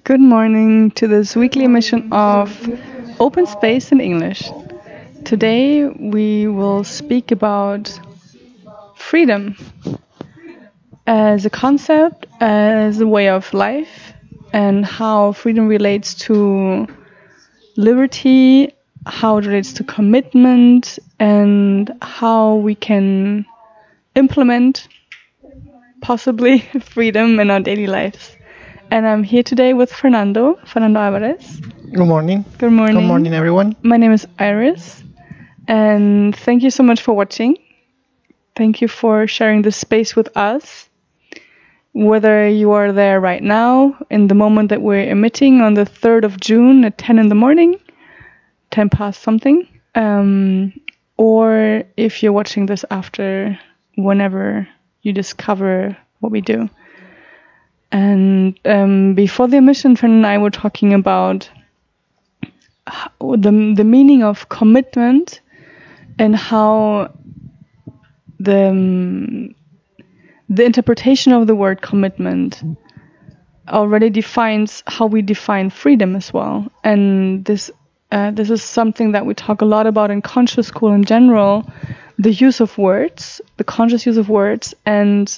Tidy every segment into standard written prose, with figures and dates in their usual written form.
Good morning to this weekly emission of Open Space in English. Today we will speak about freedom as a concept, as a way of life, and how freedom relates to liberty, how it relates to commitment, and how we can implement possibly freedom in our daily lives. And I'm here today with Fernando Alvarez. Good morning. Good morning. Good morning, everyone. My name is Iris, and thank you so much for watching. Thank you for sharing this space with us. Whether you are there right now, in the moment that we're emitting on the 3rd of June at 10 in the morning, 10 past something, or if you're watching this after, whenever you discover what we do. And before the emission, Fern and I were talking about the meaning of commitment and how the interpretation of the word commitment already defines how we define freedom as well. And this is something that we talk a lot about in conscious school in general, the use of words, the conscious use of words, and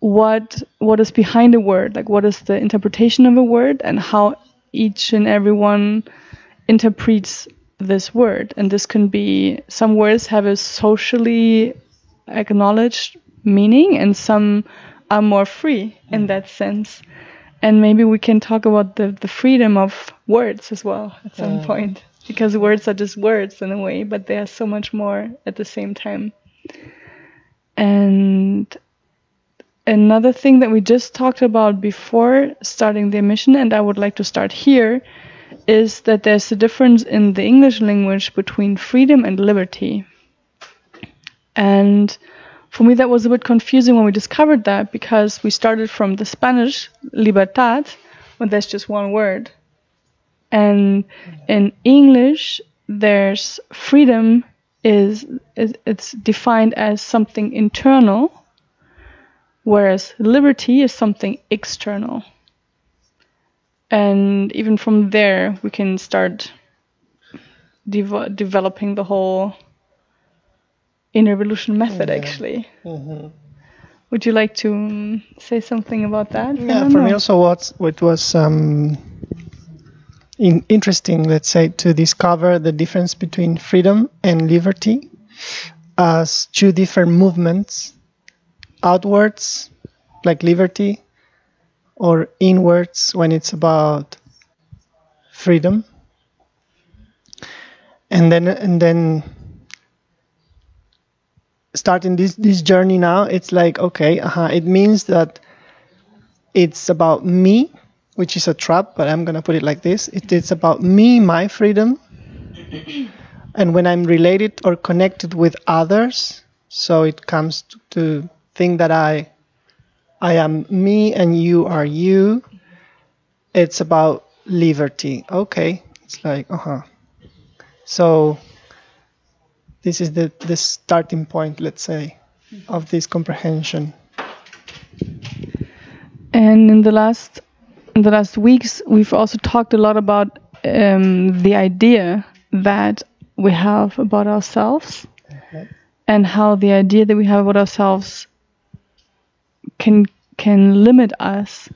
what is behind a word, like what is the interpretation of a word and how each and everyone interprets this word. And this can be, some words have a socially acknowledged meaning and some are more free in that sense. And maybe we can talk about the freedom of words as well at some point, because words are just words in a way, but they are so much more at the same time. And another thing that we just talked about before starting the emission, and I would like to start here, is that there's a difference in the English language between freedom and liberty. And for me that was a bit confusing when we discovered that, because we started from the Spanish libertad, when there's just one word. And in English, there's freedom it's defined as something internal, whereas liberty is something external. And even from there, we can start developing the whole inner evolution method, actually. Mm-hmm. Would you like to say something about that? Yeah, for me also what was interesting, let's say, to discover the difference between freedom and liberty as two different movements, outwards, like liberty, or inwards when it's about freedom. And then starting this journey now, it's like, okay, it means that it's about me, which is a trap, but I'm going to put it like this. It's about me, my freedom. And when I'm related or connected with others, so it comes to think that I am me and you are you. It's about liberty. Okay. It's like, So this is the starting point, let's say, of this comprehension. And in the last weeks, we've also talked a lot about the idea that we have about ourselves, and how the idea that we have about ourselves can limit us.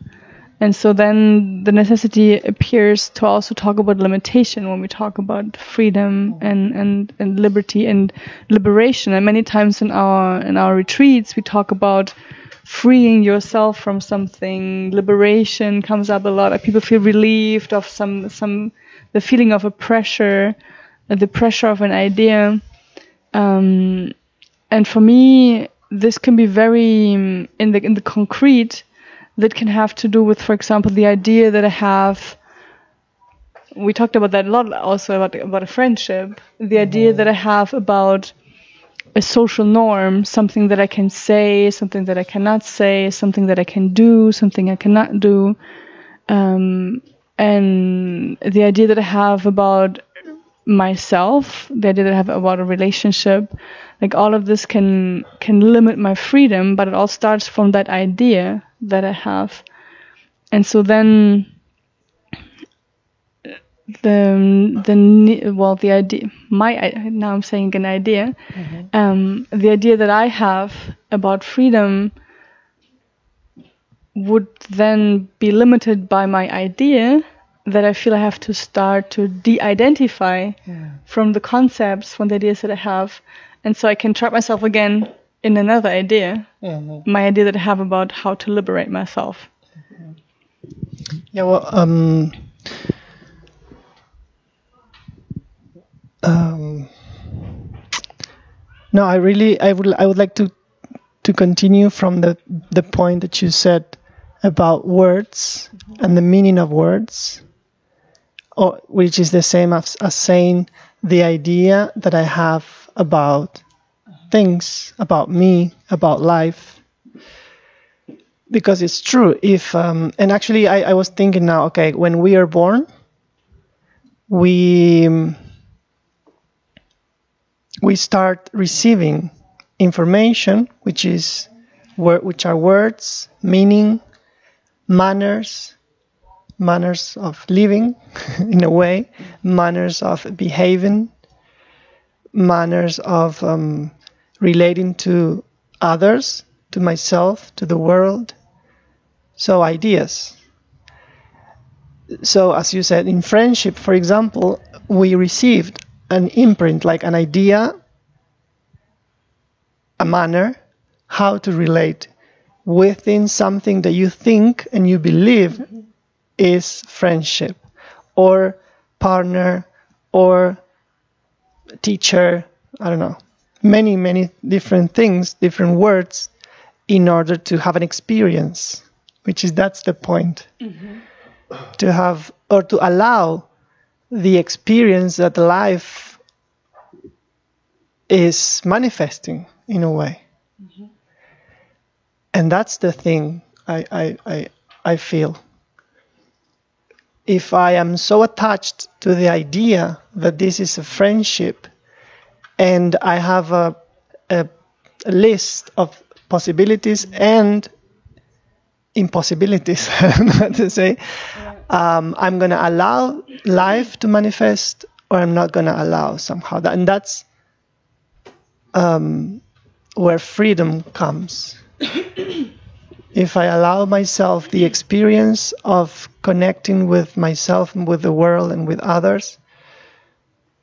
And so then the necessity appears to also talk about limitation when we talk about freedom and liberty and liberation. And many times in our retreats we talk about freeing yourself from something. Liberation comes up a lot. People feel relieved of the feeling of a pressure, the pressure of an idea. And for me, this can be very in the concrete. That can have to do with, for example, the idea that I have. We talked about that a lot, also about a friendship. The idea that I have about a social norm, something that I can say, something that I cannot say, something that I can do, something I cannot do, and the idea that I have about myself, the idea that I have about a relationship. Like all of this can limit my freedom, but it all starts from that idea that I have. And so then the idea, now I'm saying an idea, the idea that I have about freedom would then be limited by my idea that I feel I have to start to de-identify from the concepts, from the ideas that I have, and so I can trap myself again in another idea, my idea that I have about how to liberate myself. Yeah, well, no, I would like to continue from the point that you said about words and the meaning of words, or which is the same as saying the idea that I have about things, about me, about life. Because it's true. If and actually, I was thinking now. Okay, when we are born, we start receiving information, which are words, meaning, manners of living, in a way, manners of behaving, manners of relating to others, to myself, to the world. So ideas. So as you said, in friendship, for example, we received an imprint, like an idea, a manner, how to relate within something that you think and you believe is friendship, or partner, or teacher, I don't know, many different things, different words, in order to have an experience, that's the point. To have, or to allow the experience that life is manifesting in a way. And that's the thing I feel. If I am so attached to the idea that this is a friendship, and I have a list of possibilities and impossibilities, not to say, I'm going to allow life to manifest, or I'm not going to allow somehow that, and that's where freedom comes. If I allow myself the experience of connecting with myself and with the world and with others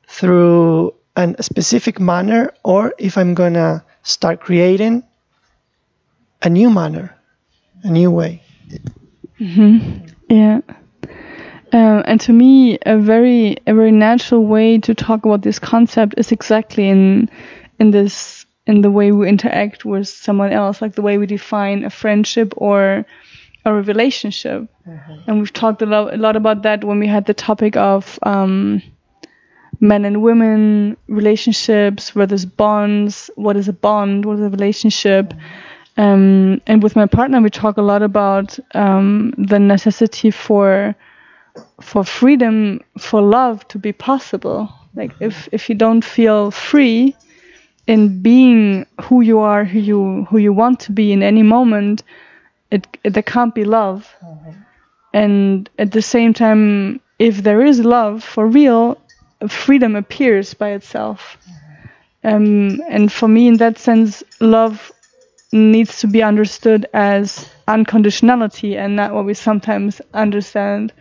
through a specific manner, or if I'm going to start creating a new manner, a new way. Yeah. And to me, a very natural way to talk about this concept is exactly in the way we interact with someone else, like the way we define a friendship or a relationship. And we've talked a lot about that when we had the topic of men and women relationships, where there's bonds, what is a bond, what is a relationship. And with my partner, we talk a lot about the necessity for freedom, for love to be possible. Like if you don't feel free in being who you are, who you want to be in any moment, there can't be love. And at the same time, if there is love for real, freedom appears by itself. And for me, in that sense, love needs to be understood as unconditionality, and not what we sometimes understand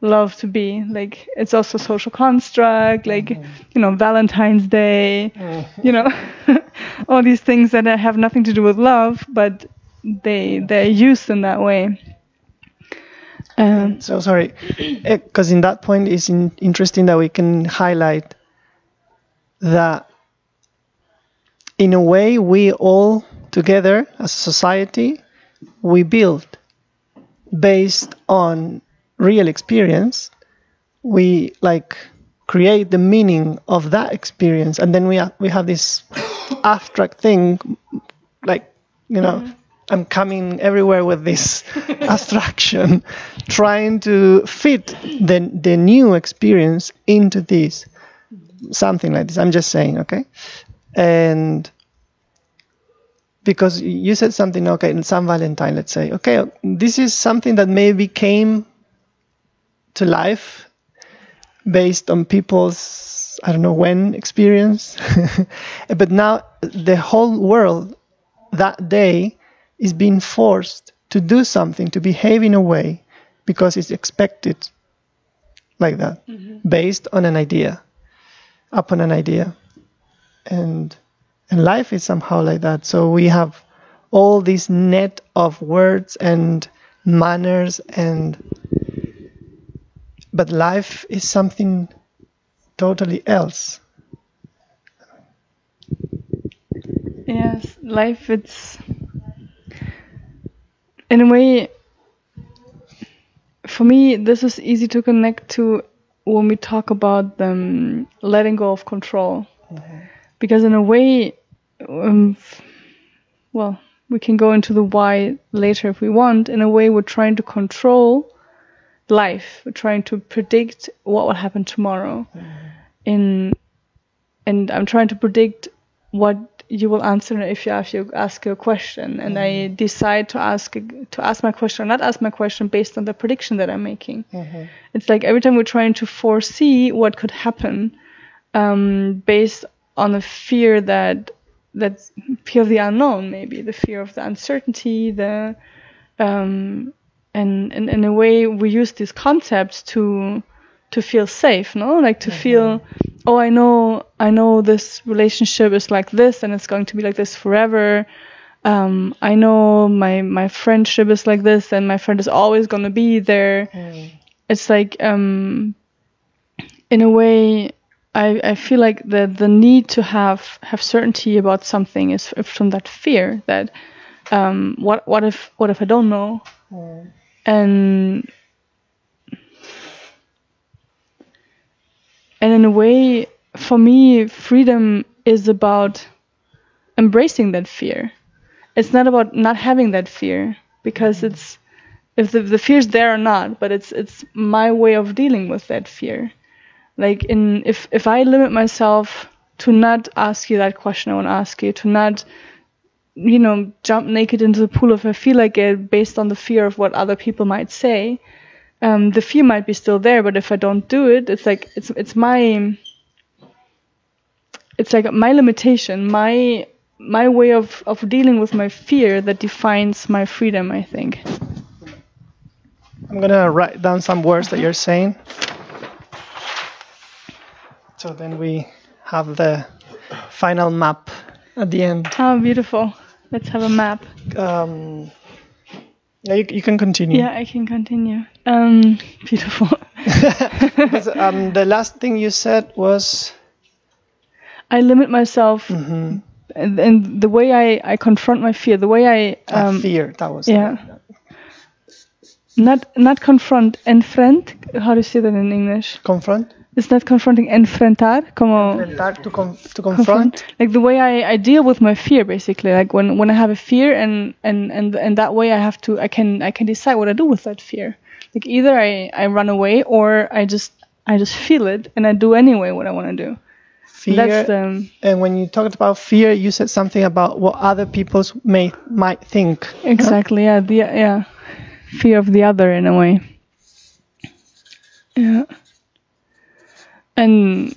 love to be. Like, it's also a social construct, like, Valentine's Day, all these things that have nothing to do with love, but they're used in that way. So sorry, because in that point it's interesting that we can highlight that in a way we all together as a society, we build based on real experience. We create the meaning of that experience, and then we have this abstract thing, I'm coming everywhere with this abstraction, trying to fit the new experience into this, something like this. I'm just saying, okay? And because you said something, okay, in San Valentine, let's say, okay, this is something that maybe came to life based on people's, I don't know when, experience. But now the whole world that day is being forced to do something, to behave in a way, because it's expected like that, based on an idea, upon an idea. And life is somehow like that. So we have all this net of words and manners, but life is something totally else. Yes, life, it's in a way, for me, this is easy to connect to when we talk about letting go of control. Because in a way, well, we can go into the why later if we want. In a way, we're trying to control life. We're trying to predict what will happen tomorrow. And I'm trying to predict what you will answer if you ask a question. And I decide to ask my question or not ask my question based on the prediction that I'm making. It's like every time we're trying to foresee what could happen, based on the fear that's fear of the unknown, maybe the fear of the uncertainty, and in a way we use these concepts to feel safe, no? Like to feel, oh, I know this relationship is like this and it's going to be like this forever. I know my friendship is like this and my friend is always going to be there. It's like, in a way, I feel like the need to have certainty about something is from that fear that what if I don't know, and in a way, for me, freedom is about embracing that fear. It's not about not having that fear, because it's if the fear's there or not, but it's my way of dealing with that fear. Like if I limit myself to not ask you that question I want to ask you, to not, jump naked into the pool if I feel like it, based on the fear of what other people might say, the fear might be still there. But if I don't do it, it's like it's my limitation, my way of dealing with my fear that defines my freedom, I think. I'm gonna write down some words that you're saying. So then we have the final map at the end. Oh, beautiful. Let's have a map. Yeah, you can continue. Yeah, I can continue. Beautiful. Because, the last thing you said was... I limit myself, and the way I confront my fear, the way I... fear, that was... Yeah. Not confront, enfrent. How do you say that in English? Confront? It's not confronting, enfrentar, como... Enfrentar, to confront. Like the way I deal with my fear, basically. Like when I have a fear, and that way I can decide what I do with that fear. Like either I run away, or I just feel it and I do anyway what I want to do. Fear. That's and when you talked about fear, you said something about what other people might think. Exactly. Huh? Yeah. Fear of the other, in a way. Yeah. And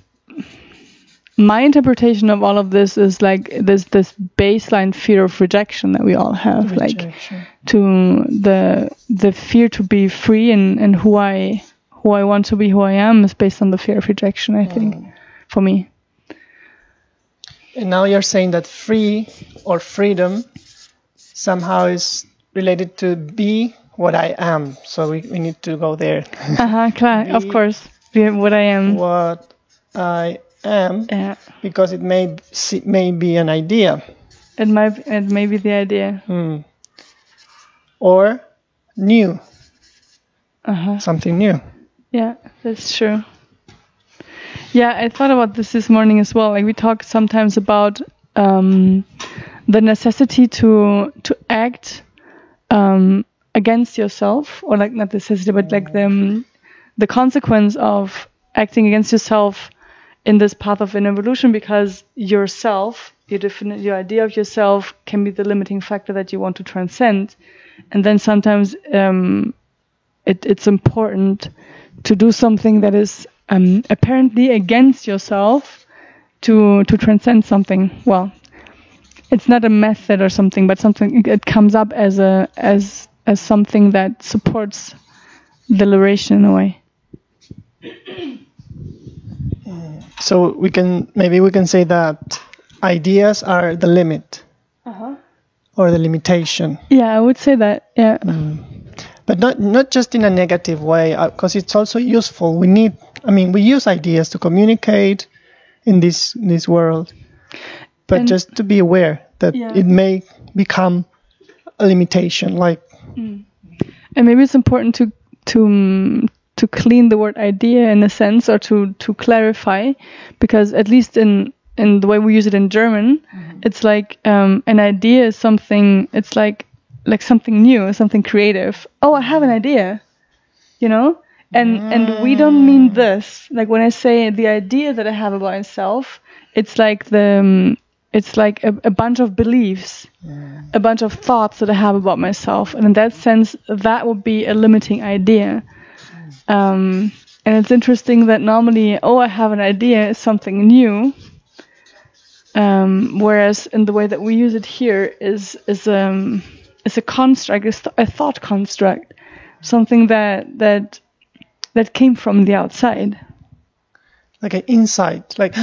my interpretation of all of this is like this baseline fear of rejection that we all have, like to the fear to be free and who I want to be, who I am, is based on the fear of rejection, I think, for me. And now you're saying that free or freedom somehow is related to be what I am. So we need to go there. Klar, of course. What I am. What I am. Yeah. Because it may be an idea. It may be the idea. Or new. Something new. Yeah, that's true. Yeah, I thought about this morning as well. Like we talk sometimes about the necessity to act against yourself, or like not necessity, but like the consequence of acting against yourself in this path of an evolution, because yourself, your idea of yourself, can be the limiting factor that you want to transcend, and then sometimes it's important to do something that is apparently against yourself to transcend something. Well, it's not a method or something, but something it comes up as something that supports the liberation in a way. So we can say that ideas are the limit or the limitation. Yeah, I would say that. Yeah. But not just in a negative way, because it's also useful. We use ideas to communicate in this world, but just to be aware that it may become a limitation. And maybe it's important to clean the word idea in a sense, or to clarify, because at least in the way we use it in German, it's like an idea is something. It's like something new, something creative. Oh, I have an idea, and we don't mean this. Like when I say the idea that I have about myself, it's like a bunch of beliefs, a bunch of thoughts that I have about myself, and in that sense, that would be a limiting idea. And it's interesting that normally, I have an idea is something new. Whereas in the way that we use it here is a construct, a thought construct, something that came from the outside. Like an insight, like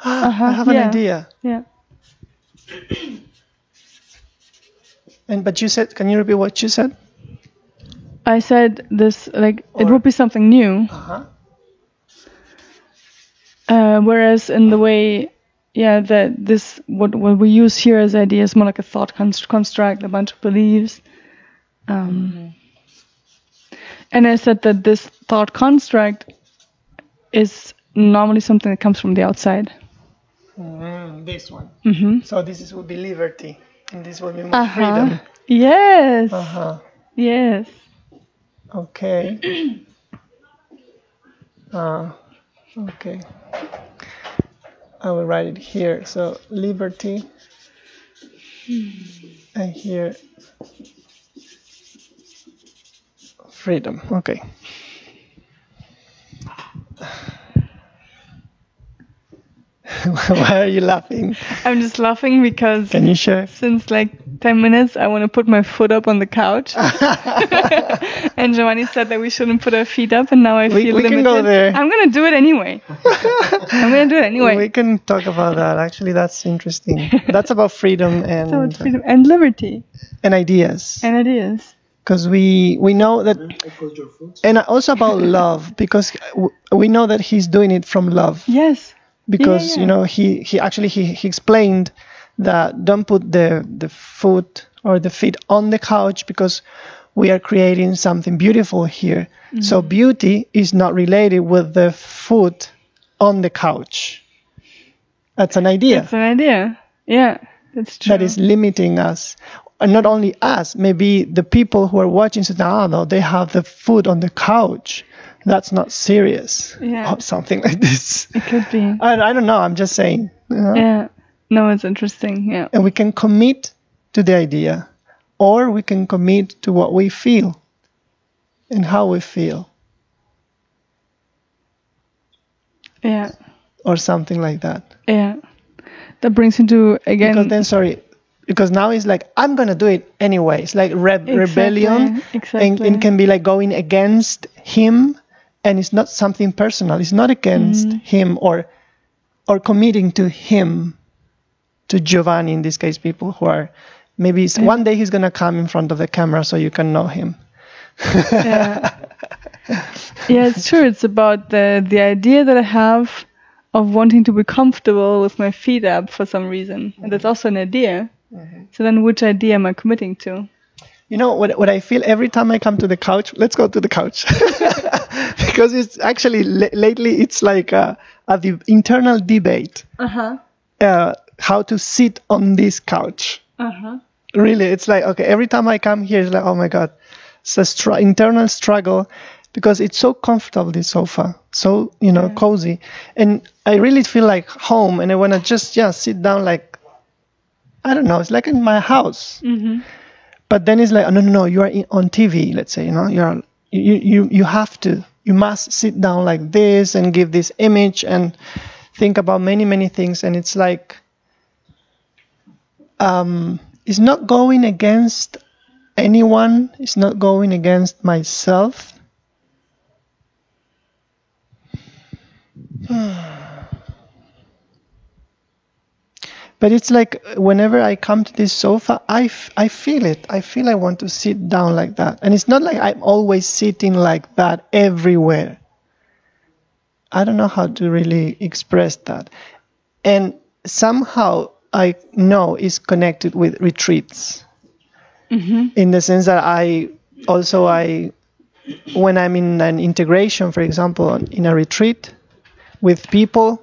I have an idea. Yeah. But you said, can you repeat what you said? I said this, it would be something new. Whereas in the way, that this, what we use here as ideas, more like a thought construct, a bunch of beliefs. And I said that this thought construct is normally something that comes from the outside. This one. So this would be liberty, and this would be more freedom. Yes. Yes. Okay. Okay. I will write it here. So liberty. And here freedom. Okay. Why are you laughing? I'm just laughing because can you share? Since 10 minutes I want to put my foot up on the couch. And Giovanni said that we shouldn't put our feet up, and now I feel limited. We can go there. I'm going to do it anyway. We can talk about that. Actually, that's interesting. That's about freedom and liberty. And ideas. Because we know that, and also about love, because we know that he's doing it from love. Yes. Because he actually explained that don't put the foot or the feet on the couch, because we are creating something beautiful here. So beauty is not related with the foot on the couch. That's an idea. That's an idea. Yeah, that's true. That is limiting us. And not only us, maybe the people who are watching say, no, they have the foot on the couch. That's not serious. Yeah. Or something like this. It could be. I don't know. I'm just saying. Yeah. No, it's interesting. Yeah. And we can commit to the idea, or we can commit to what we feel and how we feel. Yeah. Or something like that. Yeah. That brings me to, again... Because now it's like, I'm going to do it anyway. It's like rebellion. Exactly. And can be like going against him. And it's not something personal. It's not against him or committing to him, to Giovanni in this case, people who are, maybe one day he's going to come in front of the camera so you can know him. Yeah, it's true. It's about the idea that I have of wanting to be comfortable with my feet up for some reason. And that's also an idea. So then which idea am I committing to? You know, what I feel every time I come to the couch, let's go to the couch. Because it's actually, lately it's like the internal debate. How to sit on this couch. Really, it's like, okay, every time I come here, it's like, oh my God. It's an internal struggle, because it's so comfortable, this sofa. So, cozy. And I really feel like home, and I want to just sit down like, I don't know, it's like in my house. But then it's like, no, you are on TV, let's say, you have to you must sit down like this and give this image and think about many, many things. And it's like, it's not going against anyone. It's not going against myself. But it's like whenever I come to this sofa, I feel it. I feel I want to sit down like that. And it's not like I'm always sitting like that everywhere. I don't know how to really express that. And somehow I know it's connected with retreats. In the sense that when I'm in an integration, for example, in a retreat with people,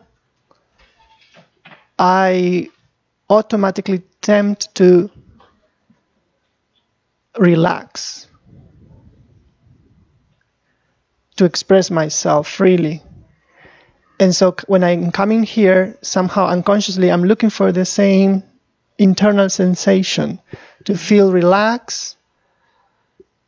I automatically tempt to relax, to express myself freely. And so when I'm coming here, somehow unconsciously, I'm looking for the same internal sensation, to feel relaxed,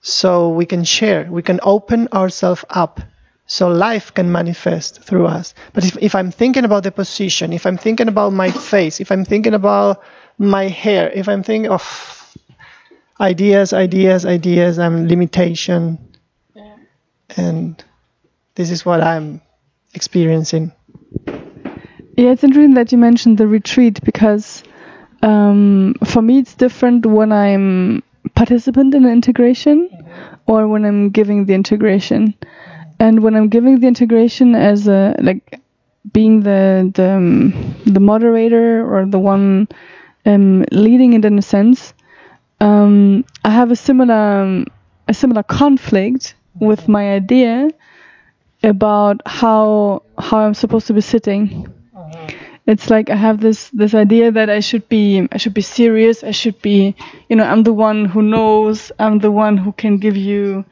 so we can share, we can open ourselves up, so life can manifest through us. But if I'm thinking about the position, if I'm thinking about my face, if I'm thinking about my hair, if I'm thinking of ideas, and limitation, and this is what I'm experiencing. Yeah, it's interesting that you mentioned the retreat, because for me it's different when I'm participant in an integration or when I'm giving the integration. And when I'm giving the integration as being the moderator or the one leading it in a sense, I have a similar conflict with my idea about how I'm supposed to be sitting. It's like I have this idea that I should be serious. I should be, I'm the one who knows. I'm the one who can give you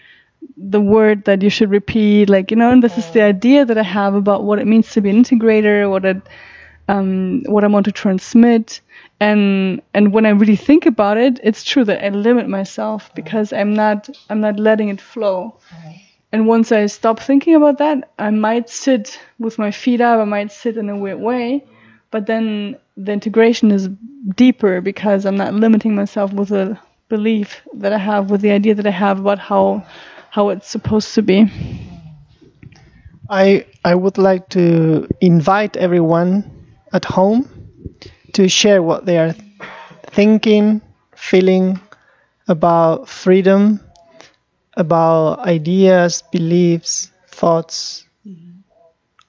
the word that you should repeat, and this is the idea that I have about what it means to be an integrator, what I want to transmit, and when I really think about it, it's true that I limit myself because I'm not letting it flow. And once I stop thinking about that, I might sit with my feet up, I might sit in a weird way, but then the integration is deeper because I'm not limiting myself with a belief that I have, with the idea that I have about how it's supposed to be. I would like to invite everyone at home to share what they are thinking, feeling about freedom, about ideas, beliefs, thoughts,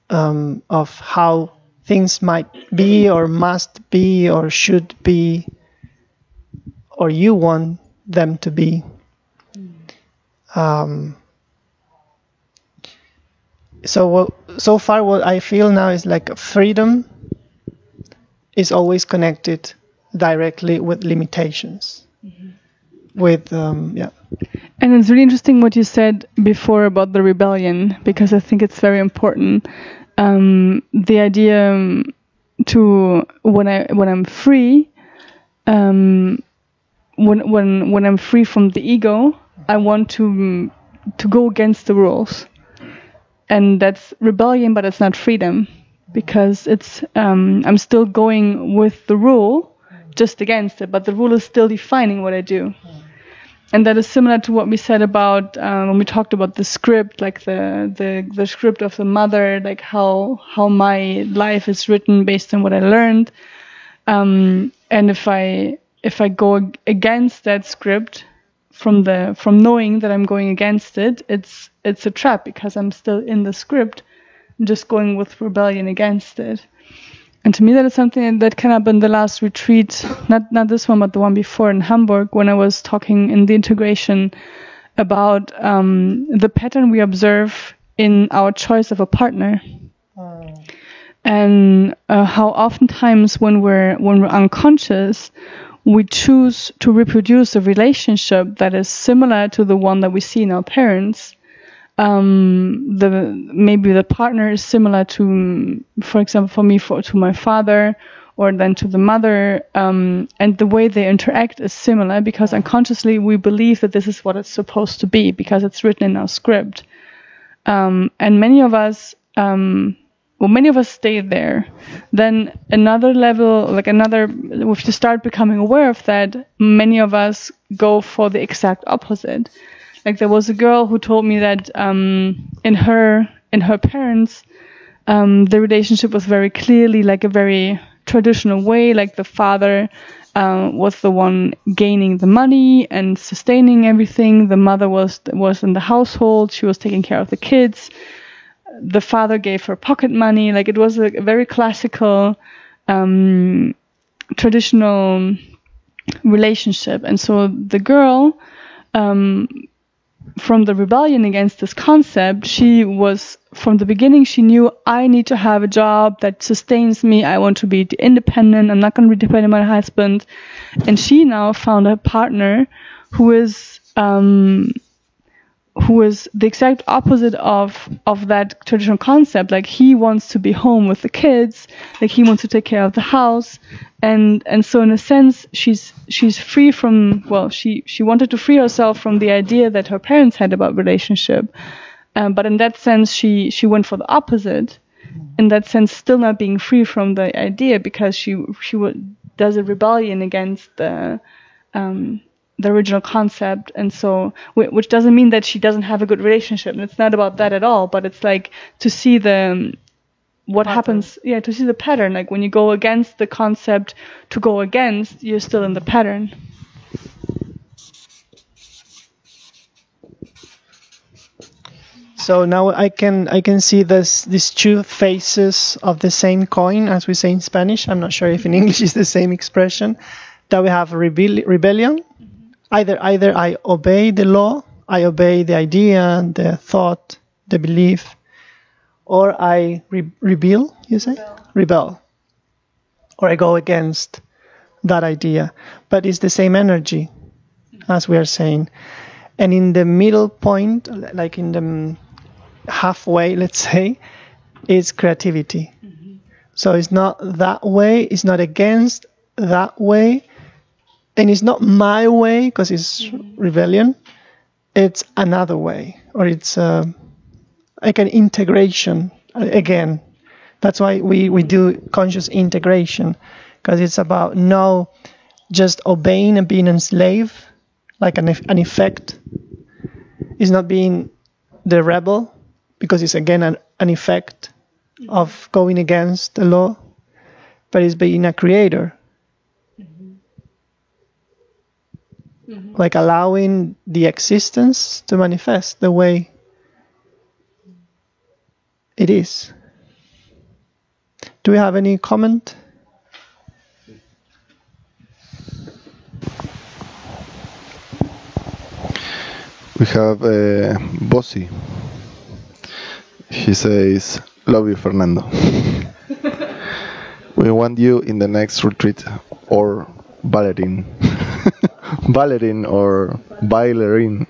of how things might be or must be or should be, or you want them to be. So far what I feel now is like freedom is always connected directly with limitations. With And it's really interesting what you said before about the rebellion, because I think it's very important. The idea to when I'm free, when I'm free from the ego, I want to go against the rules, and that's rebellion, but it's not freedom, because it's I'm still going with the rule, just against it, but the rule is still defining what I do. And that is similar to what we said about when we talked about the script, like the script of the mother, like how my life is written based on what I learned. And if I go against that script from knowing that I'm going against it, it's a trap, because I'm still in the script, just going with rebellion against it. And to me, that is something that came up in the last retreat, not this one, but the one before in Hamburg, when I was talking in the integration about the pattern we observe in our choice of a partner, and how oftentimes when we're unconscious, we choose to reproduce a relationship that is similar to the one that we see in our parents. Maybe the partner is similar to, for example, for me, to my father, or then to the mother, and the way they interact is similar, because unconsciously we believe that this is what it's supposed to be, because it's written in our script. and many of us stay there. Then another level, we have to start becoming aware of that. Many of us go for the exact opposite. Like there was a girl who told me that in her parents, the relationship was very clearly like a very traditional way. Like the father was the one gaining the money and sustaining everything. The mother was in the household. She was taking care of the kids. The father gave her pocket money. Like it was a very classical, traditional relationship. And so the girl, from the rebellion against this concept, she was, from the beginning, she knew, I need to have a job that sustains me. I want to be independent. I'm not going to be dependent on my husband. And she now found a partner who is the exact opposite of that traditional concept. Like he wants to be home with the kids, like he wants to take care of the house, and so in a sense she's free from, she wanted to free herself from the idea that her parents had about relationship, but in that sense she went for the opposite. In that sense, still not being free from the idea, because she does a rebellion against the original concept. And so, which doesn't mean that she doesn't have a good relationship, and it's not about that at all, but it's like to see what happens, to see the pattern. Like when you go against the concept to go against, you're still in the pattern. So now I can see these two faces of the same coin, as we say in Spanish. I'm not sure if in English is the same expression. That we have rebellion. Either I obey the law, I obey the idea, the thought, the belief, or I rebel. You say rebel, or I go against that idea. But it's the same energy, as we are saying. And in the middle point, like in the halfway, let's say, is creativity. Mm-hmm. So it's not that way, it's not against that way, and it's not my way, because it's rebellion. It's another way, or it's like an integration. Again, that's why we do conscious integration, because it's about no just obeying and being a slave, like an effect. It's not being the rebel, because it's again an effect of going against the law, but it's being a creator. Mm-hmm. Like allowing the existence to manifest the way it is. Do we have any comment? We have Bossy. He says, "Love you, Fernando. We want you in the next retreat, or ballerine." Ballerine or bailarin.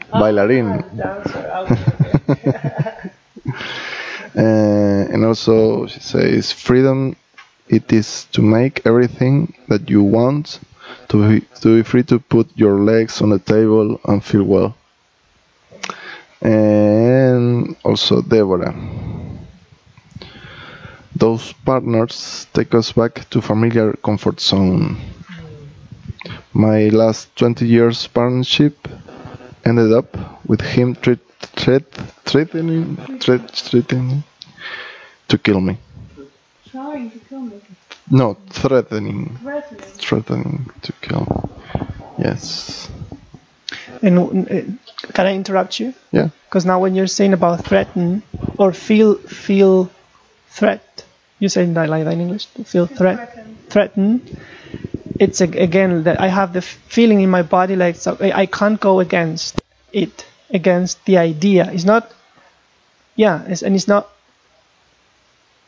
And also she says, freedom, it is to make everything that you want, to be free to put your legs on the table and feel well. And also Deborah, those partners take us back to familiar comfort zone. My last 20 years partnership ended up with him threatening to kill me. Trying to kill me? No, threatening to kill me. Yes. And can I interrupt you? Yeah. Because now when you're saying about threaten or feel threat, you say that like that in English, feel threatened. It's again that I have the feeling in my body like I can't go against it, against the idea. It's not, it's not.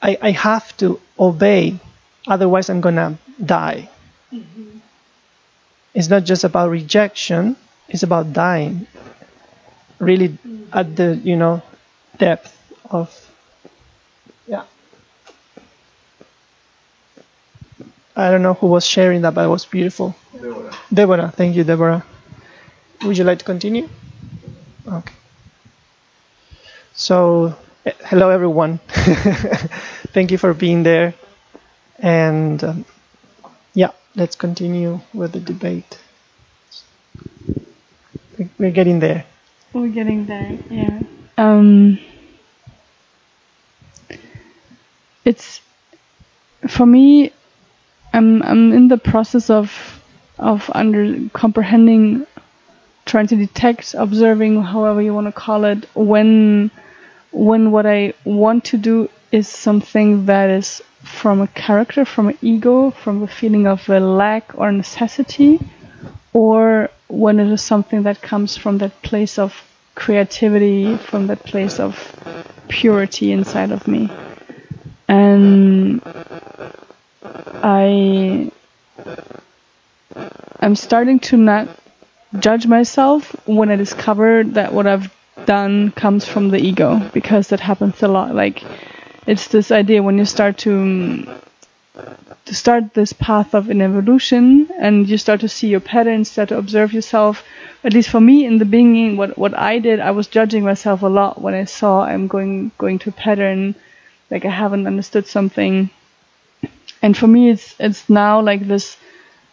I have to obey, otherwise I'm gonna die. Mm-hmm. It's not just about rejection; it's about dying. Really, at the depth of. I don't know who was sharing that, but it was beautiful. Deborah. Thank you, Deborah. Would you like to continue? Okay. So hello everyone. Thank you for being there. And yeah, let's continue with the debate. We're getting there. We're getting there, yeah. It's, for me, I'm in the process of comprehending, trying to detect, observing, however you want to call it, when what I want to do is something that is from a character, from an ego, from the feeling of a lack or necessity, or when it is something that comes from that place of creativity, from that place of purity inside of me. And I'm starting to not judge myself when I discover that what I've done comes from the ego, because that happens a lot. Like, it's this idea when you start to start this path of an evolution and you start to see your patterns, start to observe yourself. At least for me, in the beginning, what I did, I was judging myself a lot when I saw I'm going to a pattern, like I haven't understood something. And for me, it's now like this,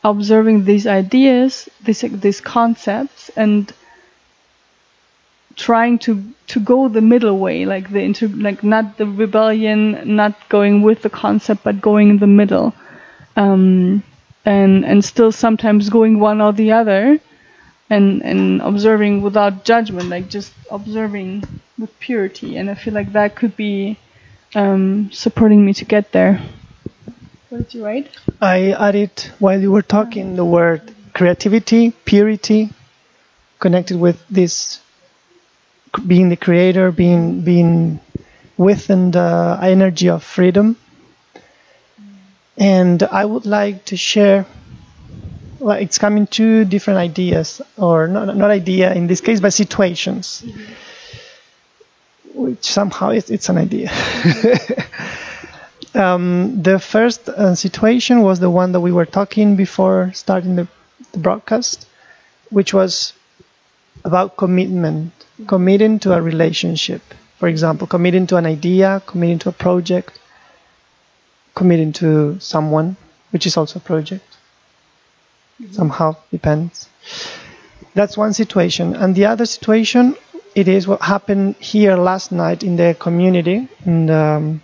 observing these ideas, these concepts, and trying to go the middle way, like not the rebellion, not going with the concept, but going in the middle, and still sometimes going one or the other, and observing without judgment, like just observing with purity. And I feel like that could be supporting me to get there. What did you write? I added, while you were talking, the word creativity, purity, connected with this being the creator, being within the energy of freedom. And I would like to share, well, it's coming two different ideas, or not idea in this case, but situations, which somehow it's an idea. The first situation was the one that we were talking before starting the broadcast, which was about commitment, committing to a relationship. For example, committing to an idea, committing to a project, committing to someone, which is also a project. Somehow depends. That's one situation. And the other situation, it is what happened here last night in the community, in the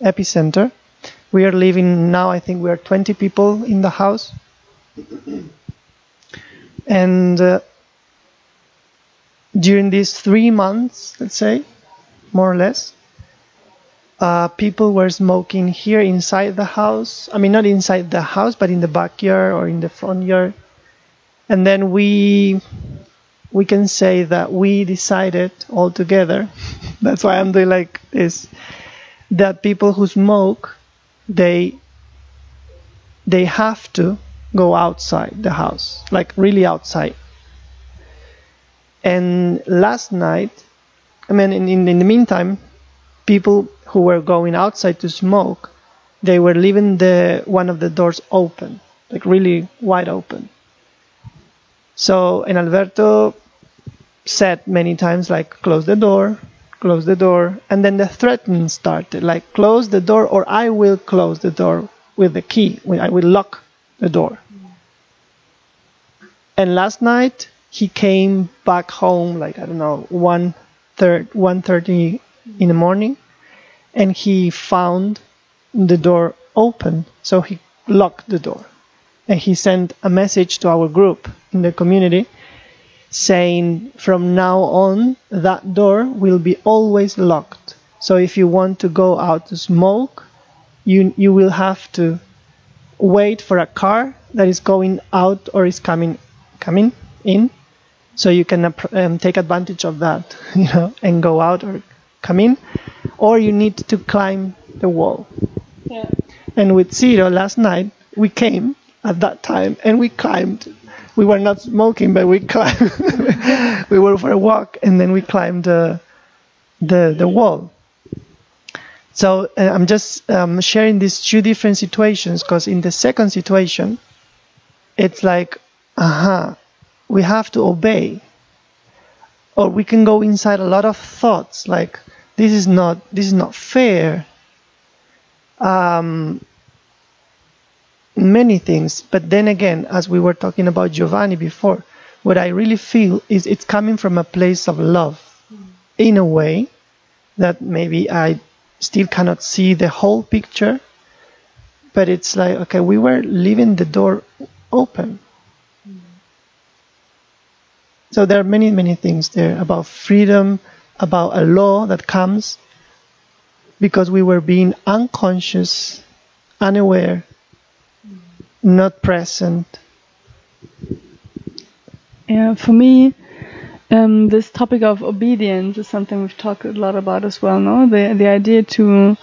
epicenter. We are living now, I think we are 20 people in the house. And during these 3 months, let's say, more or less, people were smoking here inside the house. I mean, not inside the house, but in the backyard or in the front yard. And then we can say that we decided all together, that's why I'm doing like this, that people who smoke, they have to go outside the house, like really outside. And last night, I mean, in the meantime, people who were going outside to smoke, they were leaving one of the doors open, like really wide open. So, and Alberto said many times, like, close the door, and then the threatening started, like, close the door or I will close the door with the key, I will lock the door. And last night, he came back home, like, I don't know, 1:30 in the morning, and he found the door open, so he locked the door. And he sent a message to our group in the community saying, from now on, that door will be always locked. So if you want to go out to smoke, you will have to wait for a car that is going out or is coming in, so you can take advantage of that, and go out or come in, or you need to climb the wall. Yeah. And with Ciro last night, we came at that time and we climbed. We were not smoking, but we climbed. We were for a walk, and then we climbed the wall. So I'm just sharing these two different situations, because in the second situation, it's like, we have to obey. Or we can go inside a lot of thoughts, like this is not fair. Many things, but then again, as we were talking about Giovanni before, what I really feel is it's coming from a place of love, in a way that maybe I still cannot see the whole picture, but it's like, okay, we were leaving the door open. So there are many, many things there about freedom, about a law that comes because we were being unconscious, unaware, not present. Yeah, for me, this topic of obedience is something we've talked a lot about as well. No, the idea to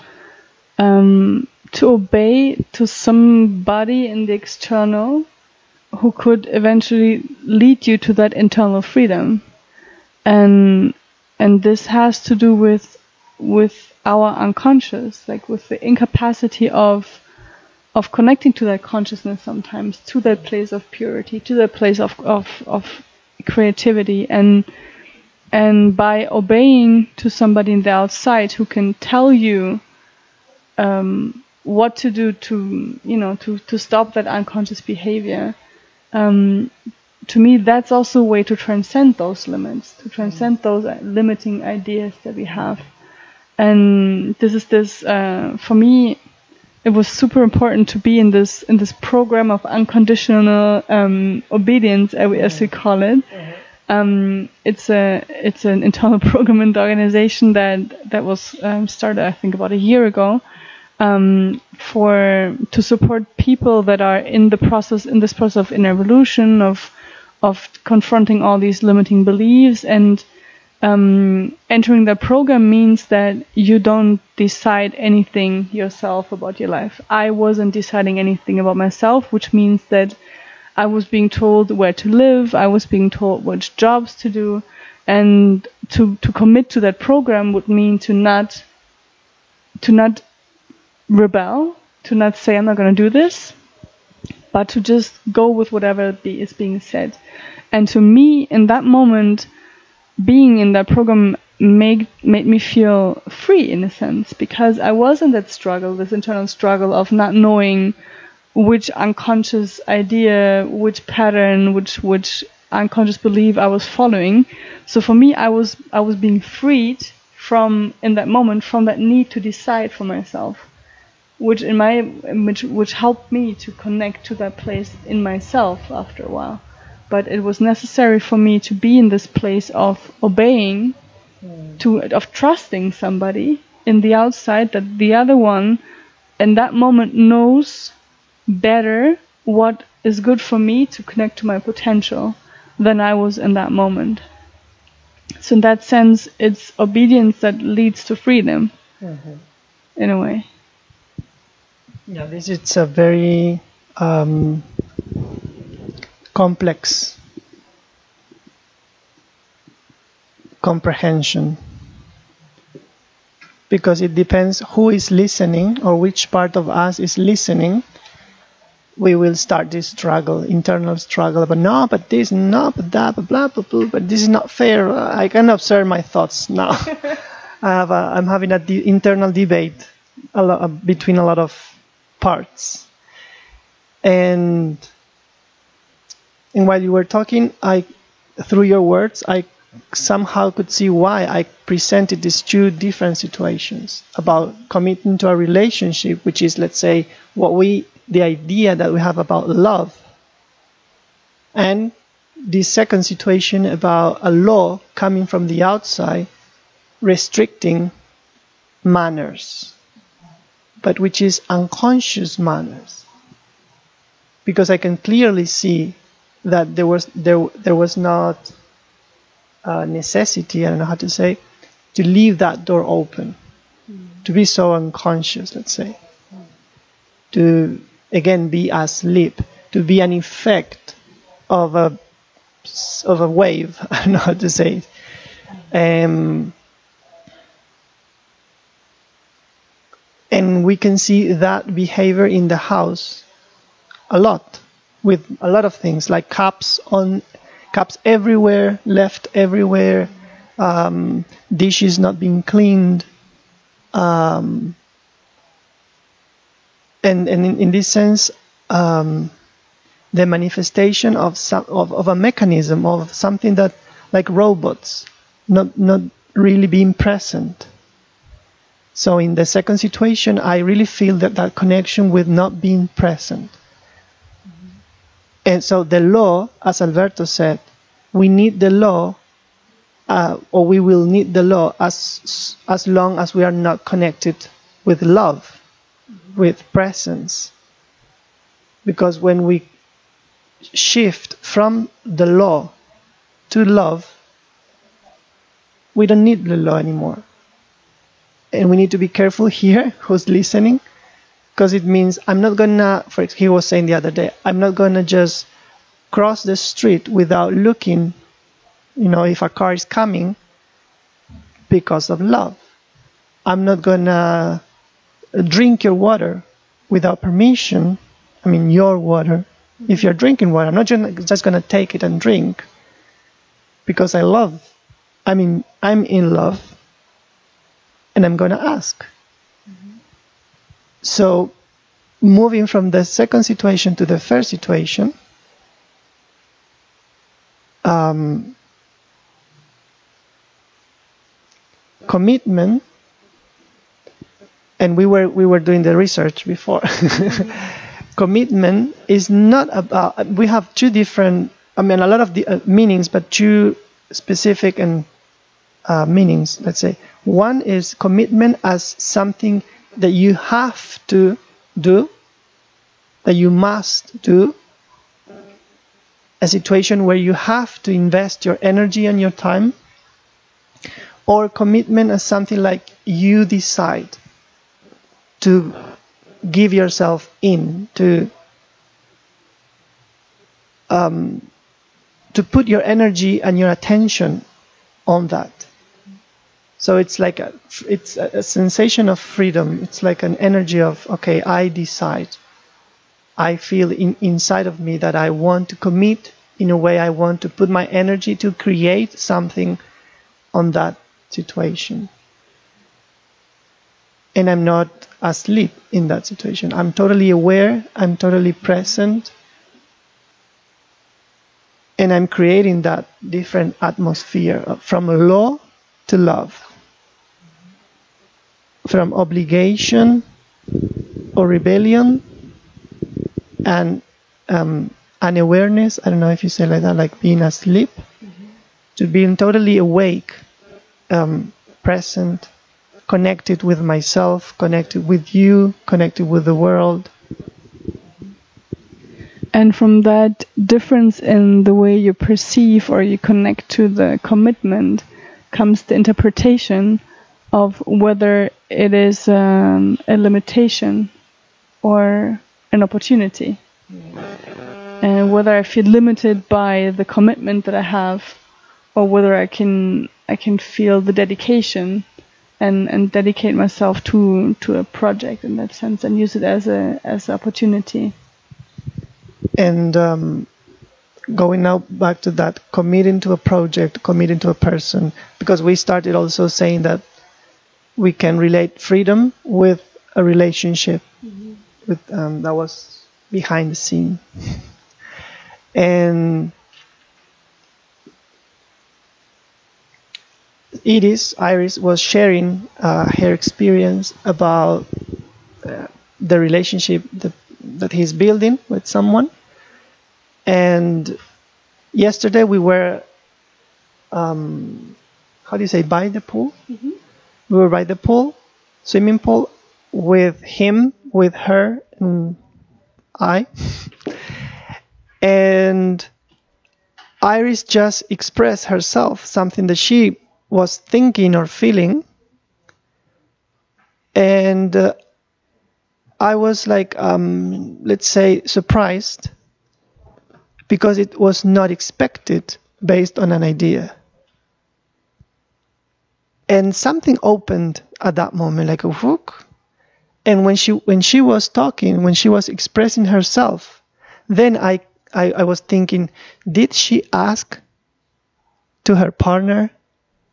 obey to somebody in the external who could eventually lead you to that internal freedom, and this has to do with our unconscious, like with the incapacity of connecting to that consciousness sometimes, to that place of purity, to that place of creativity, and by obeying to somebody in the outside who can tell you what to do to stop that unconscious behavior. To me, that's also a way to transcend those limits, to transcend those limiting ideas that we have. And for me, it was super important to be in this program of unconditional obedience, as we call it. It's an internal program in the organization that was started, I think, about a year ago, to support people that are in this process of inner evolution, of confronting all these limiting beliefs. And entering the program means that you don't decide anything yourself about your life. I wasn't deciding anything about myself, which means that I was being told where to live, I was being told which jobs to do, and to commit to that program would mean to not rebel, to not say I'm not going to do this, but to just go with whatever is being said. And to me, in that moment, being in that program made me feel free, in a sense, because I was in that struggle, this internal struggle of not knowing which unconscious idea, which pattern, which unconscious belief I was following. So for me, I was being freed in that moment from that need to decide for myself, which helped me to connect to that place in myself after a while. But it was necessary for me to be in this place of obeying, of trusting somebody in the outside, that the other one in that moment knows better what is good for me to connect to my potential than I was in that moment. So in that sense, it's obedience that leads to freedom, in a way. Yeah, it's a very complex comprehension, because it depends who is listening or which part of us is listening. We will start this struggle, internal struggle, but this, no, but that, blah, blah, blah, but this is not fair. I can observe my thoughts now. I'm having an internal debate between a lot of parts. And while you were talking, through your words, I somehow could see why I presented these two different situations about committing to a relationship, which is, let's say, the idea that we have about love, and the second situation about a law coming from the outside restricting manners, but which is unconscious manners, because I can clearly see that there was not a necessity, I don't know how to say, to leave that door open, to be so unconscious, let's say, to again be asleep, to be an effect of a wave, I don't know how to say it. And we can see that behavior in the house a lot, with a lot of things like cups everywhere, left everywhere, dishes not being cleaned. And in this sense, the manifestation of a mechanism, of something that, like robots, not really being present. So in the second situation, I really feel that connection with not being present. Mm-hmm. And so the law, as Alberto said, we need the law, or we will need the law as long as we are not connected with love, with presence. Because when we shift from the law to love, we don't need the law anymore. And we need to be careful here, who's listening, because it means I'm not gonna, he was saying the other day, I'm not gonna just cross the street without looking, if a car is coming, because of love. I'm not gonna drink your water without permission. I mean, your water. If you're drinking water, I'm not just gonna take it and drink, because I love. I mean, I'm in love. And I'm going to ask. Mm-hmm. So, moving from the second situation to the first situation, commitment, and we were doing the research before. Commitment is not about. We have two different. I mean, a lot of the meanings, but two specific and meanings. Let's say. One is commitment as something that you have to do, that you must do, a situation where you have to invest your energy and your time, or commitment as something like you decide to give yourself in, to put your energy and your attention on that. So it's like it's a sensation of freedom. It's like an energy of, okay, I decide. I feel inside of me that I want to commit in a way. I want to put my energy to create something on that situation. And I'm not asleep in that situation. I'm totally aware. I'm totally present. And I'm creating that different atmosphere from law to love. From obligation or rebellion and unawareness, I don't know if you say like that, like being asleep, to being totally awake, present, connected with myself, connected with you, connected with the world. And from that difference in the way you perceive or you connect to the commitment comes the interpretation of whether it is a limitation or an opportunity. And whether I feel limited by the commitment that I have, or whether I can feel the dedication and dedicate myself to a project in that sense and use it as an opportunity. And going now back to that, committing to a project, committing to a person, because we started also saying that we can relate freedom with a relationship. Mm-hmm. With that was behind the scene. And Iris was sharing her experience about the relationship that he's building with someone. And yesterday we were, how do you say, by the pool? Mm-hmm. We were by the pool, swimming pool, with him, with her, and I. And Iris just expressed herself, something that she was thinking or feeling. And I was like, let's say, surprised, because it was not expected based on an idea. And something opened at that moment, like a hook. And when she was talking, when she was expressing herself, then I was thinking, did she ask to her partner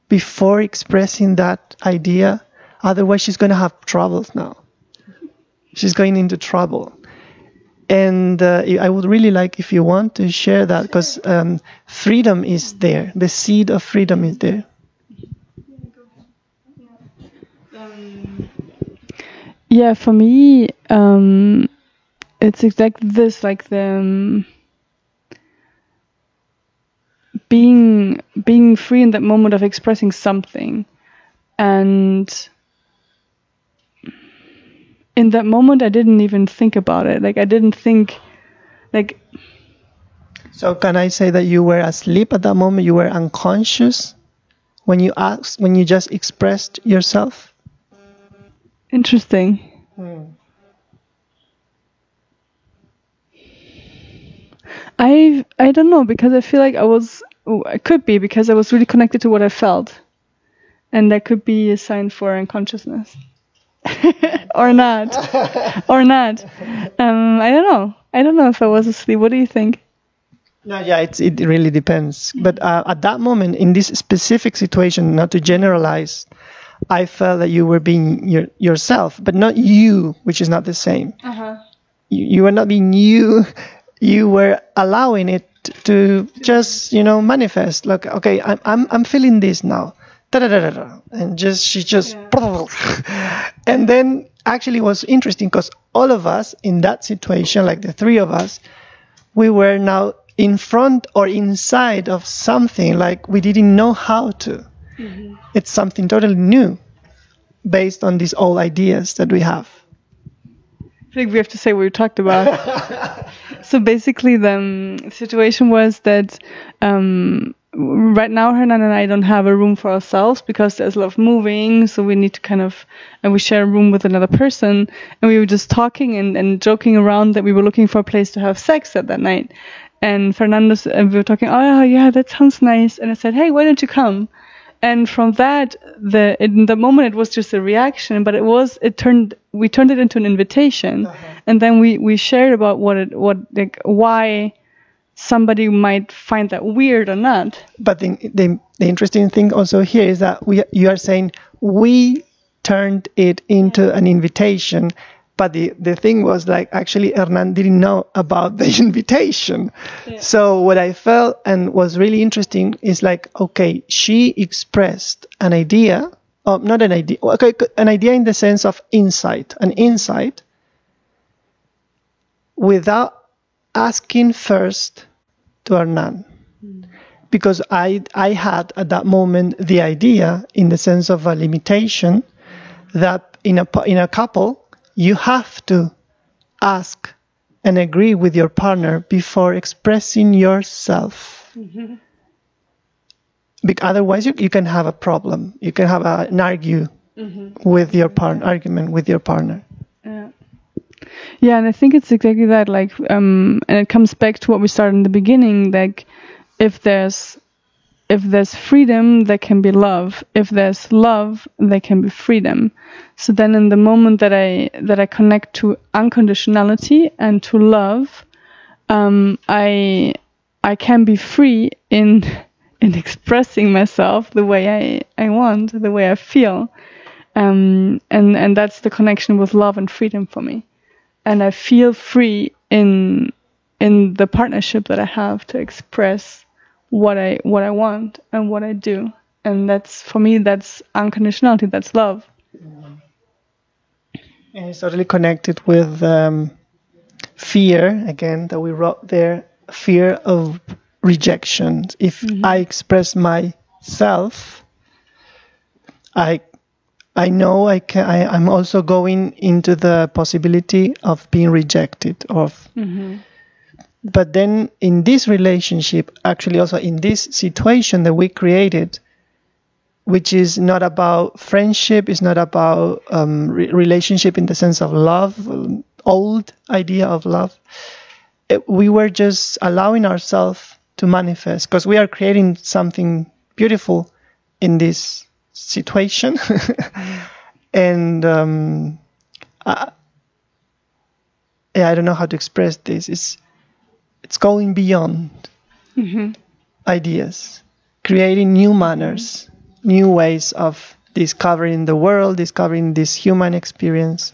before expressing that idea. Otherwise, she's going to have troubles now. She's going into trouble. And I would really like if you want to share that, because freedom is there. The seed of freedom is there. Yeah, for me, it's exactly this, like the being free in that moment of expressing something. And in that moment, I didn't even think about it. Like, I didn't think, like... So can I say that you were asleep at that moment? You were unconscious when you just expressed yourself? Interesting. I don't know, because I feel like it could be because I was really connected to what I felt. And that could be a sign for unconsciousness. Or not. Or not. I don't know if I was asleep. What do you think? No, yeah, it really depends. But at that moment, in this specific situation, not to generalize, I felt that you were being yourself, but not you, which is not the same. Uh-huh. You were not being you. You were allowing it to just, manifest. Like, okay, I'm feeling this now. Da-da-da-da-da. And she just... Yeah. And then actually it was interesting because all of us in that situation, like the three of us, we were now in front or inside of something like we didn't know how to. Mm-hmm. It's something totally new based on these old ideas that we have. I think we have to say what we talked about. So basically the situation was that right now Hernan and I don't have a room for ourselves because there's a lot of moving, so we need to and we share a room with another person, and we were just talking and joking around that we were looking for a place to have sex at that night. And we were talking, oh yeah, that sounds nice. And I said, hey, why don't you come? And from that, in the moment it was just a reaction, but we turned it into an invitation. Uh-huh. And then we shared about why somebody might find that weird or not. But the interesting thing also here is that you are saying we turned it into an invitation. But the thing was, like, actually Hernan didn't know about the invitation. Yeah. So what I felt and was really interesting is like, okay, she expressed an idea, not an idea, okay, an idea in the sense of an insight, without asking first to Hernan. Because I had at that moment the idea in the sense of a limitation that in a couple, you have to ask and agree with your partner before expressing yourself. Mm-hmm. Otherwise, you can have a problem. You can have an argument with your partner. Yeah, and I think it's exactly that. Like, and it comes back to what we started in the beginning. Like, if there's freedom, there can be love. If there's love, there can be freedom. So then in the moment that I connect to unconditionality and to love, I can be free in expressing myself the way I want, the way I feel. And that's the connection with love and freedom for me. And I feel free in the partnership that I have to express what I want and what I do. And that's, for me, that's unconditionality, that's love. And it's totally connected with fear, again, that we wrote there, fear of rejection. If I express myself, I know I'm also going into the possibility of being rejected, But then in this relationship, actually also in this situation that we created, which is not about friendship, it's not about relationship in the sense of love, old idea of love. We were just allowing ourselves to manifest because we are creating something beautiful in this situation. And I don't know how to express this. It's going beyond ideas, creating new manners, new ways of discovering the world, discovering this human experience.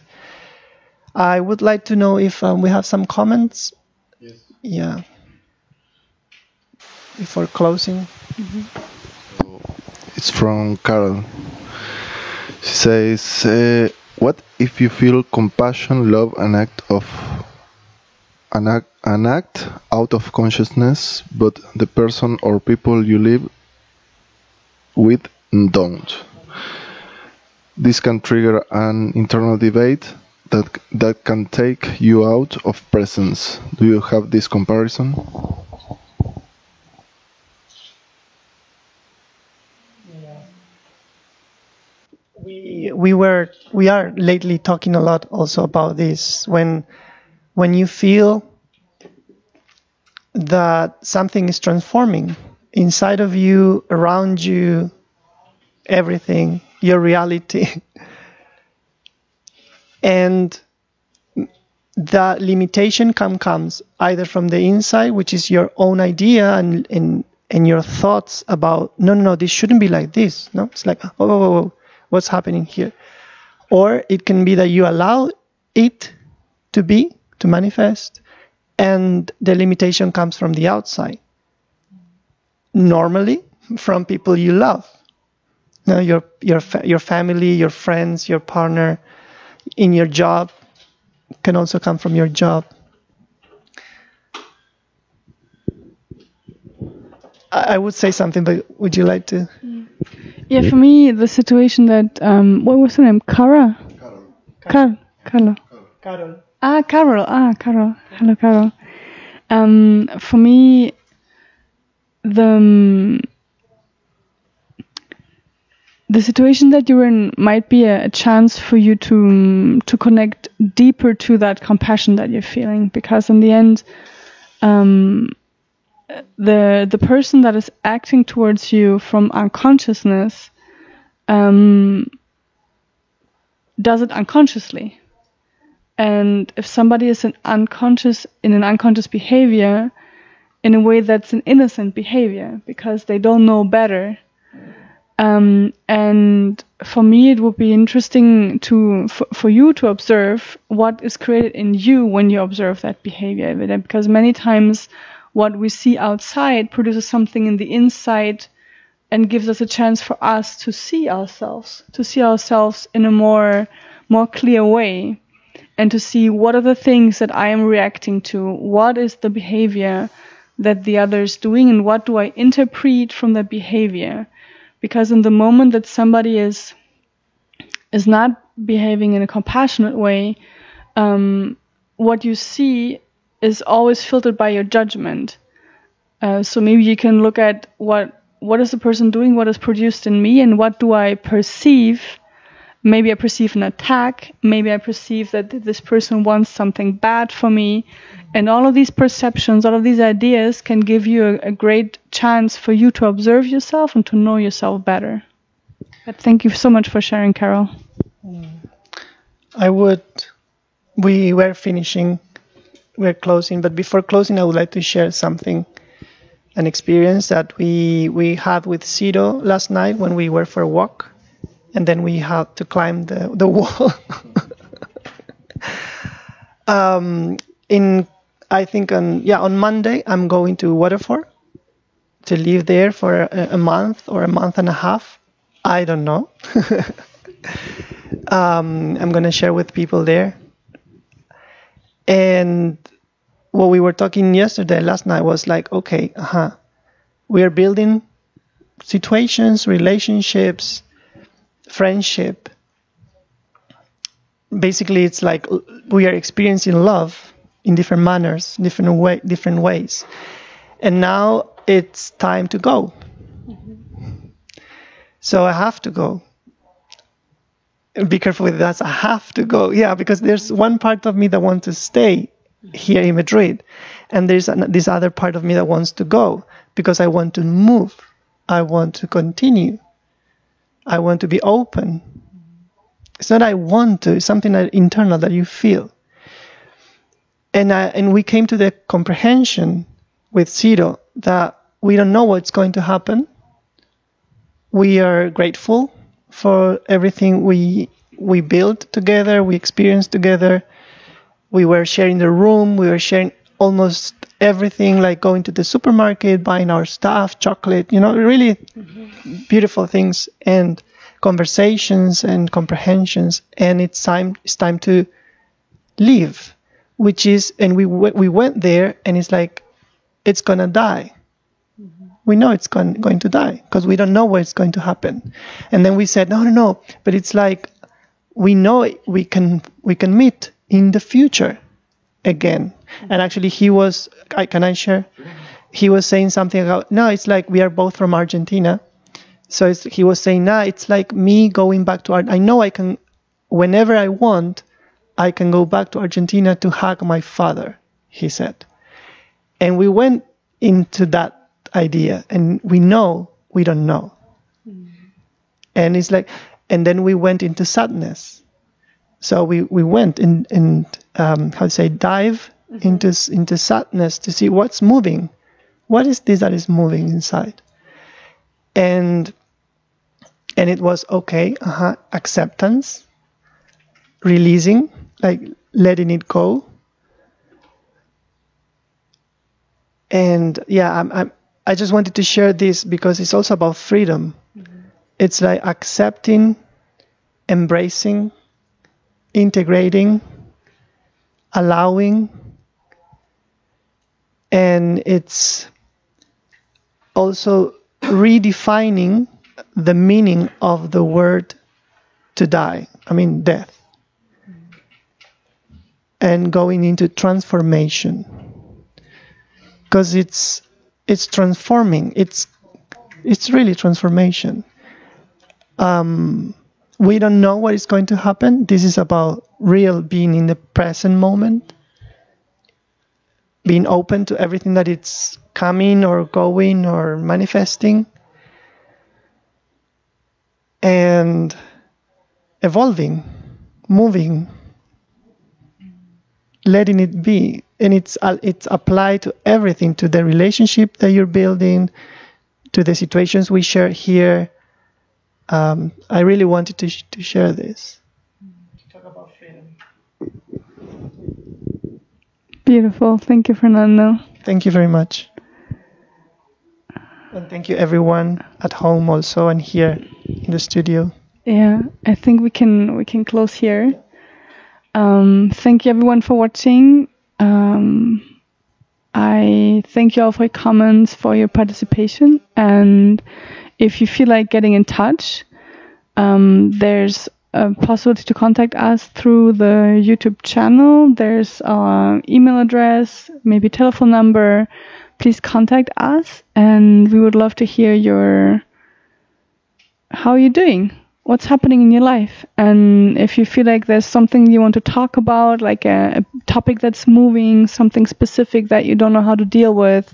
I would like to know if we have some comments. Yes. Yeah. Before closing. It's from Carol. She says, "What if you feel compassion, love, an act out of consciousness, but the person or people you live with don't? This can trigger an internal debate that can take you out of presence. Do you have this comparison?" We are lately talking a lot also about this. When you feel that something is transforming inside of you, around you, everything, your reality, and the limitation comes either from the inside, which is your own idea and your thoughts about no, this shouldn't be like this. No, it's like whoa, what's happening here? Or it can be that you allow it to manifest, and the limitation comes from the outside. Normally, from people you love. You know, your family, your friends, your partner, in your job, can also come from your job. I would say something, but would you like to? Yeah, for me, the situation that, what was her name? Carol. Carol. Carol. Carol. Hello, Carol. For me, the situation that you're in might be a chance for you to connect deeper to that compassion that you're feeling, because in the end, the person that is acting towards you from unconsciousness does it unconsciously. And if somebody is in an unconscious behavior, in a way that's an innocent behavior, because they don't know better. And for me, it would be interesting for you to observe what is created in you when you observe that behavior. Because many times what we see outside produces something in the inside and gives us a chance for us to see ourselves in a more clear way, and to see what are the things that I am reacting to, what is the behavior that the other is doing, and what do I interpret from the behavior. Because in the moment that somebody is not behaving in a compassionate way, what you see is always filtered by your judgment. So maybe you can look at what is the person doing, what is produced in me, and what do I perceive. Maybe I perceive an attack, maybe I perceive that this person wants something bad for me. And all of these perceptions, all of these ideas can give you a great chance for you to observe yourself and to know yourself better. But thank you so much for sharing, Carol. We were finishing, we're closing, but before closing, I would like to share something, an experience that we had with Ciro last night when we were for a walk, and then we had to climb the wall. On Monday, I'm going to Waterford to live there for a month or a month and a half. I don't know. I'm going to share with people there. And what we were talking last night was like, okay, we are building situations, relationships, friendship. Basically, it's like we are experiencing love in different manners, different ways. And now it's time to go. So I have to go. Be careful with that. I have to go. Yeah, because there's one part of me that wants to stay here in Madrid. And there's this other part of me that wants to go because I want to move. I want to continue. I want to be open. It's not I want to, it's something internal that you feel. And we came to the comprehension with Ciro that we don't know what's going to happen. we are grateful for everything we built together, we experienced together. We were sharing the room, we were sharing almost everything, like going to the supermarket, buying our stuff, chocolate, really beautiful things and conversations and comprehensions. And it's time to leave, and we went there, and it's like, it's gonna die. We know it's going to die because we don't know where it's going to happen. And then we said, no, but it's like, we know we can meet in the future again. And actually can I share? He was saying something about, no, it's like we are both from Argentina. So he was saying, it's like me going back to I know I can, whenever I want, I can go back to Argentina to hug my father, he said. And we went into that idea, and we know we don't know. And it's like, and then we went into sadness. So we went and dive into sadness to see what's moving. What is this that is moving inside? And it was acceptance, releasing, like letting it go. And I just wanted to share this because it's also about freedom. It's like accepting, embracing, integrating, allowing, and it's also redefining the meaning of the word to die. Death. And going into transformation. Because it's transforming. It's really transformation. We don't know what is going to happen. This is about real being in the present moment, being open to everything that it's coming or going or manifesting, and evolving, moving, letting it be. And it's applied to everything, to the relationship that you're building, to the situations we share here. I really wanted to share this. Talk about freedom. Beautiful. Thank you, Fernando. Thank you very much. And thank you everyone at home also and here in the studio. Yeah, I think we can close here. Thank you everyone for watching. I thank you all for your comments, for your participation, and if you feel like getting in touch, there's a possibility to contact us through the YouTube channel. There's our email address, maybe telephone number. Please contact us, and we would love to hear how are you doing? What's happening in your life? And if you feel like there's something you want to talk about, like a topic that's moving, something specific that you don't know how to deal with,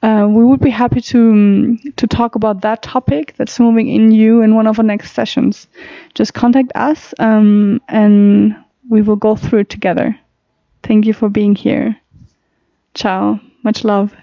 we would be happy to talk about that topic that's moving in you in one of our next sessions. Just contact us, and we will go through it together. Thank you for being here. Ciao. Much love.